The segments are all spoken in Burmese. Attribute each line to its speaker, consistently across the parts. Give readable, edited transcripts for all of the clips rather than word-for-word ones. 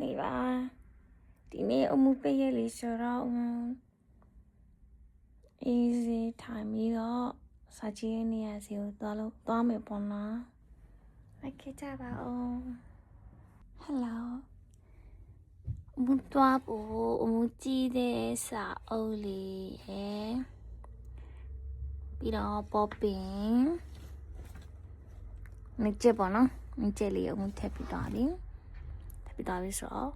Speaker 1: နေပါဒီနေ့အမှုပေးရလေဆိုတော့easy time ပြီးတော့စာကြည့်နေရစီကိုသွားမယ်ပေါ့နော်လိုက်ခဲ့ကြပါဦး hello အမှုသွားဖို့အမှုကြည့်တဲ့စာအုပ်လေးရယ်ပြီးတော့ပေါ်ပင်နေကြပေါ့နော်နေကြလေးအမှုထပ်ပြီးသွားပြီဆိုတော့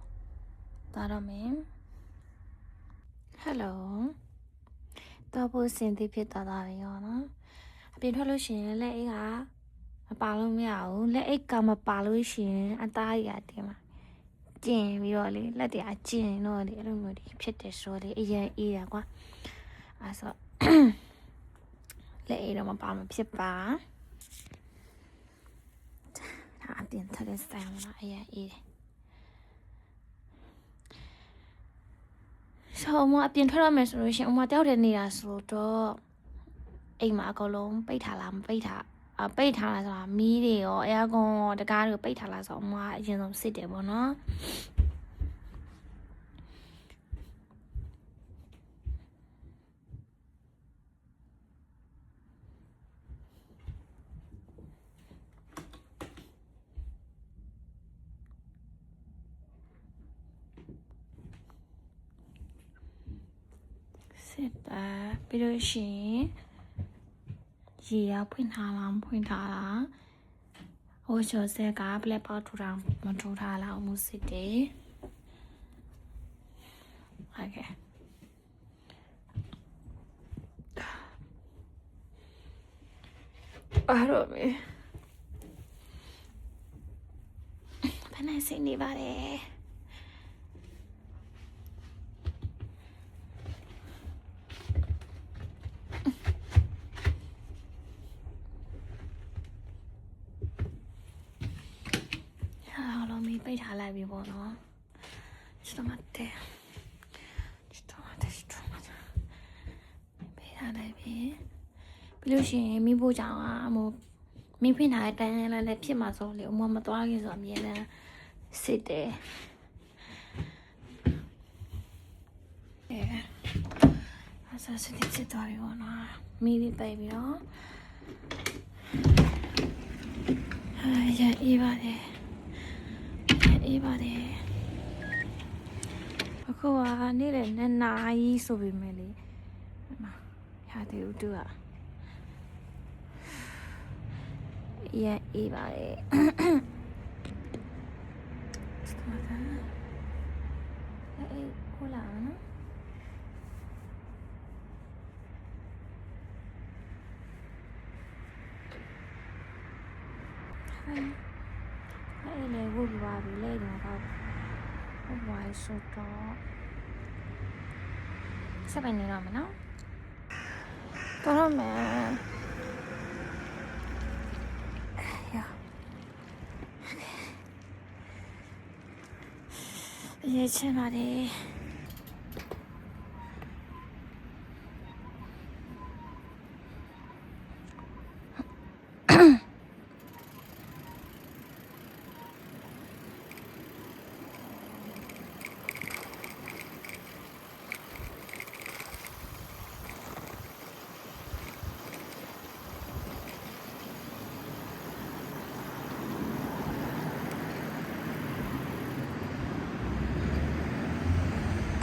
Speaker 1: သွားတော့မယ် hello တော့ဖို့စင်သေးဖြစ်သွားပြီရောနော်အပြင်ထွက်လို့ရှိရင်လက်အိတ်ကမပါလို့မရဘူးလက်အိတ်ကမပါလို့ရှိရင်အသားရတင်မှာကျင်ပြီးတော့လေလက်တွေအကျင်တော့လေအဲ့လိုမျိုးတွေဖြစ်တယ်ဆိုလေအရင်အေးတာကွာအဲ့ဆိုလက်အိတ်တော့မပါမဖြစ်ပါဒါအပြင်ထွက်တဲ့ဆိုင်မှာအရင်အေးတယ်ဆိုအမအပြင်ထွက်ရမယ်ဆိုလို့ရှိရင်အမတယောက်တည်းနေတာဆိုတော့အိမ်မှာအကုန်လုံးပိတ်ထားလားမပိတ်ထားပိတ်ထားလားဆိုတာမီးတွေရောအဲကွန်တကားတွေပိတ်ထားလားဆိုတော့အမအရင်ဆုံးစစ်တယ်ပေါ့နော်စစ်တာပြီးလို့ရှိရင်ရေရဖွင့်ထားလားမဖွင့်ထားလားဟိုချိုဆက်ကဘလက်ပေါက်ထူတာမထူထားလားအမှုစစ်တယ်โอเคအားရမေဘယ်နဲ့စိနေပါလဲပိတ်ထားလိုက်ပြီပေါ့နော်ちょっと待ってပိတ်ထားလိုက်ပြီပြီးလို့ရှိရင်မိဖို့ကြောင့်အမို့မိဖွင့်ထားတဲ့တန်းလည်းဖြစ်မှာဆိုလေအမမသွားခင်ဆိုအမြဲတမ်းစစ်တယ်အဲ့ဒါစစ်သွားပြီပေါ့နော်မိပြီးပိတ်ပြီးတော့ရအေးပါတယ်အေးပါတယ်အခုကနေ့လည်း2 နာရီဆိုပေမဲ့လေဟာတေဦးတူရအေးပါတယ်အေးခိုးလာနော်အဲ့လေဝုတ်ပါပြီလေတော့ဟုတ်ပါဆိုတော့စပယ်နေတော့မယ်နော်တော့မယ်ရေချင်ပါတယ်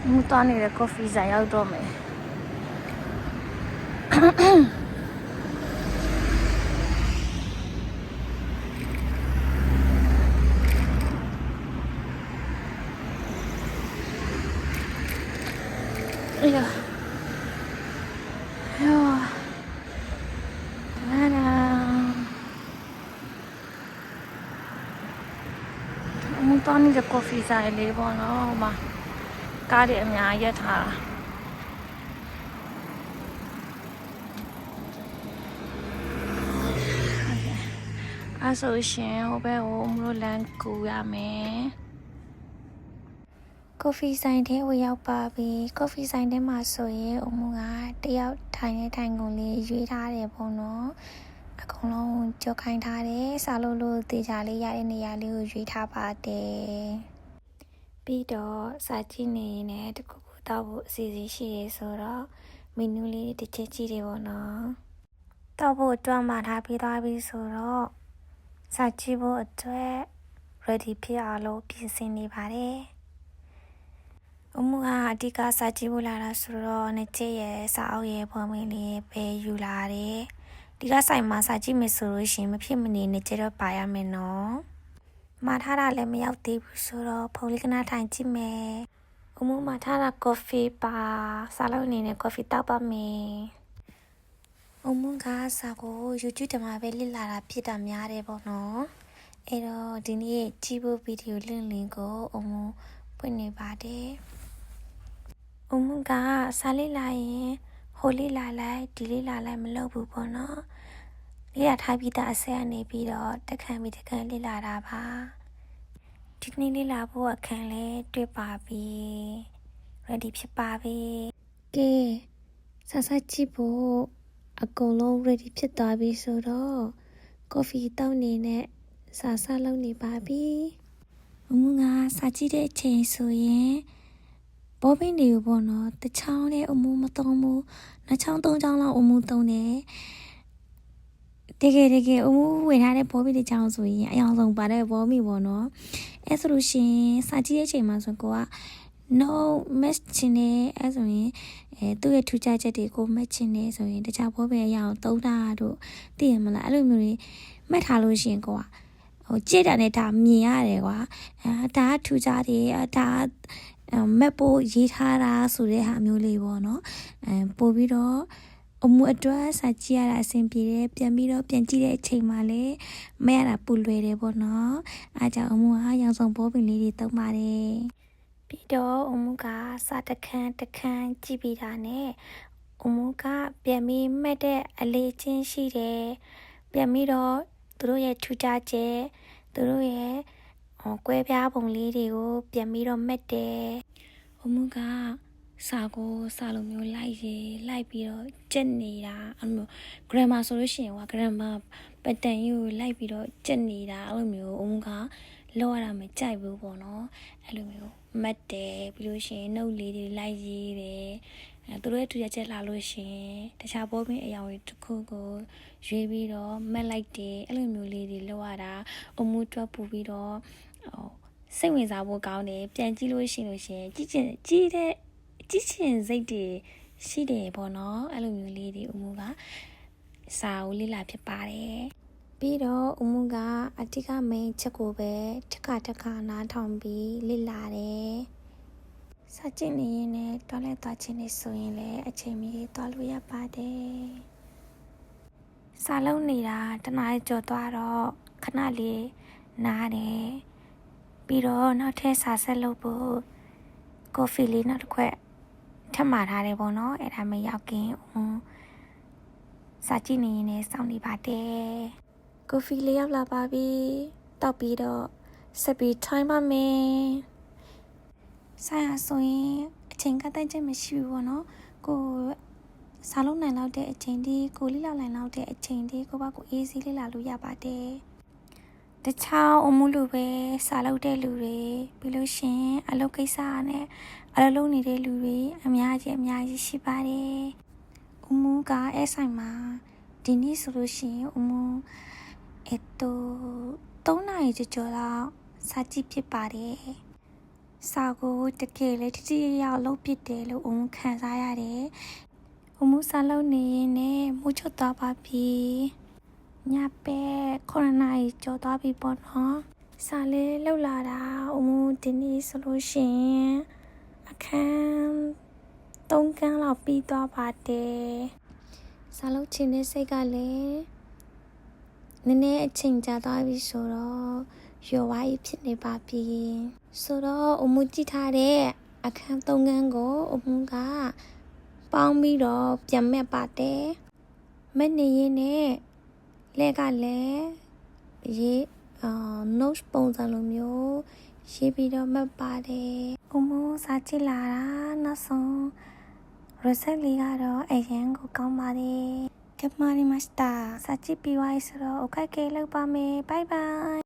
Speaker 1: မူတောင်းနေတဲ့ coffee ဆိုင်ရောက်တော့မယ်အေးရောမူတောင်းနေတဲ့ coffee ဆိုင်လေးပေါ့နော်ဟိုမှာကားတွေအများရက်ထားတာအဲ့ဆိုရှင်ဟိုဘက်ကိုမလို့လမ်းကူရမယ်ကော်ဖီဆိုင်ထဲဝရောက်ပါပြီကော်ဖီဆိုင်ထဲမှာဆိုရင်အမှုကတယောက်ထိုင်ကုန်လေးရွေးထားတယ်ပေါ့နော်အကုန်လုံးကြော်ခိုင်းထားတယ်စားလို့တေချာလေးရတဲ့နေရာလေးကိုရွေးထားပါတယ် ပြီးတော့စာကြည့်နေရင်လည်းတခုခုတောက်ဖို့အစီအစဉ်ရှိရဲဆိုတော့မီနူးလေးတစ်ချက်ကြည့်တယ်ပေါ့နော်တောက်ဖို့အတွက်မှထားပြီးသွားပြီဆိုတော့စာကြည့်ဖို့အတွက် ready ဖြစ်အောင်လို့ပြင်ဆင်နေပါတယ်အမှုကအဓိကစာကြည့်ဖို့လာတာဆိုတော့နှစ်ချက်ရဲ့စာအုပ်ရဲ့ပုံမင်းလေးပဲယူလာတယ်ဒီကဆိုင်မှာစာကြည့်မယ်ဆိုလို့ရှိရင်မဖြစ်မနေနှစ်ချက်တော့ပါရမယ်နော်မှာထားတာလည်းမရောက်သေးဘူးဆိုတော့ဖုန်းလေးကနားထိုင်ကြည့်မယ်အမှုမှာထားတာ coffee ပါစားလို့အနေနဲ့ coffee တောက်ပါမယ်အမှုကစာကို YouTube တမှာပဲလစ်လာတာဖြစ်တာများတယ်ပေါ့နော်အဲ့တော့ဒီနေ့ကြည့်ဖို့ဗီဒီယိုလင်းကိုအမှုဖွင့်နေပါတယ်အမှုကစားလေးလာရင်ဟိုလေးလာလိုက်ဒီလေးလာလိုက်မလုပ်ဘူးပေါ့နော်လေးရထားပြီးသားအဆက်အနေပြီးတော့တက်ခံပြီးတက်ခံလေးလာတာပါဒီနေ့လေးလာဖို့အခန်းလဲတွေ့ပါပြီ ready ဖြစ်ပါပြီကဲဆကြည့်ဖို့အကုန်လုံး ready ဖြစ်သွားပြီဆိုတော့ coffee တောက်နေနဲ့စာလုပ်နေပါပြီအမှုကစာကြည့်တဲ့အချိန်ဆိုရင်ဘောပင်းတွေကိုပေါ့နော်တစ်ချောင်းနဲ့အမှုမသုံးဘူးနှစ်ချောင်းသုံးချောင်းလောက်အမှုသုံးတယ်တကယ်အမှုဝင်ထားတဲ့ဘောပင်းတစ်ချောင်းဆိုရင်အယောင်ဆုံးပါတဲ့ဘောမီပေါ့နော်အဲဆိုလို့ရှိရင်စာကြည့်တဲ့အချိန်မှာဆိုကိုက no match ချင်နေအဲဆိုရင်သူ့ရဲ့ထူးခြားချက်တွေကို match ချင်နေဆိုရင်တခြားဘောပင်းအရာကိုသုံးတာတို့သိရမလားအဲ့လိုမျိုးတွေမှတ်ထားလို့ရှိရင်ကိုကကြည့်တာနဲ့ဒါမြင်ရတယ်ကွာဒါကထူးခြားတယ်ဒါမက်ဖို့ရေးထားတာဆိုတဲ့ဟာမျိုးလေးပေါ့နော်ပို့ပြီးတော့အမှုအတွက်စာကြည့်ရတာအဆင်ပြေတယ်ပြန်ပြီးတော့ပြန်ကြည့်တဲ့အချိန်မှာလည်းမရတာပူလွယ်တယ်ပေါ့နော်အားကြောင့်အမှုကရောင်စုံဘောပင်လေးတွေသုံးပါတယ်ပြီးတော့အမှုကစာတခန်းကြည့်ပြီးတာနဲ့အမှုကပြန်ပြီးမှတ်တဲ့အလေးချင်းရှိတယ်ပြန်ပြီးတော့သူတို့ရဲ့ထူးခြားချက်သူတို့ရဲ့ကွဲပြားပုံလေးတွေကိုပြန်ပြီးတော့မှတ်တယ်အမှုကစာကိုစာလိုမျိုးလိုက်ပြီးတော့ကျက်နေတာအဲ့လိုမျိုး grammar ဆိုလို့ရှိရင်က grammar pattern ကိုလိုက်ပြီးတော့ကျက်နေတာအဲ့လိုမျိုးအမှုကလောက်ရတာမကြိုက်ဘူးပေါ့နော်အဲ့လိုမျိုးမှတ်တယ်ပြီးလို့ရှိရင်နှုတ်လေးတွေလိုက်ရေးတယ်သူတို့ရဲ့ထူးခြားချက်လာလို့ရှိရင်တခြားဘောပင်အရာတွေတစ်ခုကိုရွေးပြီးတော့မှတ်လိုက်တယ်အဲ့လိုမျိုးလေးတွေလောက်ရတာအမှုတွက်ပူပြီးတော့စိတ်ဝင်စားဖို့ကောင်းတယ်ပြန်ကြည့်လို့ရှိရင်ကြည့်ချင်စိတ်တွေရှိတယ်ပေါ့နော်အဲ့လိုမျိုးလေးတွေအမှုကစာအုပ်လေးလာဖြစ်ပါတယ်ပြီးတော့အမှုကအတိကမိန်ချက်ကိုပဲတစ်ခါနားထောင်ပြီးလေ့လာတယ်စာကြည့်နေရင်လည်းတွားလဲသွားခြင်းနေဆိုရင်လည်းအချိန်မီသွားလို့ရပါတယ်စာလုံးနေတာတနားကြော်သွားတော့ခဏလေးနားတယ်ပြီးတော့နောက်ထပ်စာဆက်လုပ်ဖို့ကော်ဖီလေးနောက်တစ်ခွက်ထပ်မှာထားတယ်ပေါ့နော်အဲ့ဒါမရောက်ခင်စာကြည့်နေရင်လည်းစောင့်နေပါတယ်ကော်ဖီလေးရောက်လာပါပြီတောက်ပြီးတော့ဆက်ပြီးထိုင်ပါမယ်ဆိုင်ရဆိုရင်အချိန်ကတိုက်ချက်မရှိဘူးပေါ့နော်ကိုစာလုံးနိုင်လောက်တဲ့အချိန်ဒီကိုလေးလောက်နိုင်လောက်တဲ့အချိန်ဒီကိုပါကိုအေးဆေးလေးလာလို့ရပါတယ်တခြားအမှုလူပဲစာလုပ်တဲ့လူတွေပြီးလို့ရှင်အလုပ်ကိစ္စနဲ့အလုပ်လုပ်နေတဲ့လူတွေအများကြီးရှိပါတယ်အမှုကအဲ့ဆိုင်မှာဒီနေ့ဆိုလို့ရှင်အမှု3နာရီကျော်လောက်စာကြည့်ဖြစ်ပါတယ်စာကိုတကယ်လည်းတိရောက်လုပ်ဖြစ်တယ်လို့အမှုခံစားရတယ်အမှုစာလုပ်နေရင်လည်းမိုးချွတ်သွားပါပြီညပဲ9နာရီကျော်သွားပြီပေါ့နော်စာလေးလှုပ်လာတာအမှုဒီနေ့ဆိုလို့ရှိရင်အခန်း3ခန်းလောက်ပြီးသွားပါတယ်စာလုပ်ချင်တဲ့စိတ်ကလည်းနည်းနည်းအချိန်ကြာသွားပြီဆိုတော့ရော်ဝါးကြီးဖြစ်နေပါပြီဆိုတော့အမှုကြည့်ထားတဲ့အခန်း3ခန်းကိုအမှုကပေါင်းပြီးတော့ပြန်မဲ့ပါတယ်မနေရင်နဲ့လက်ကလည်းရေးnote ပုံစံလိုမျိုးရေးပြီးတော့မှတ်ပါတယ်အမှုစာကြည့်လာတာနောက်ဆုံး result လေးကတော့အရင်ကိုကောင်းပါတယ်ကပ်မာရီမစတာစာကြည့်ပြီးသွားဆိုတော့ okay လောက်ပါမယ် bye bye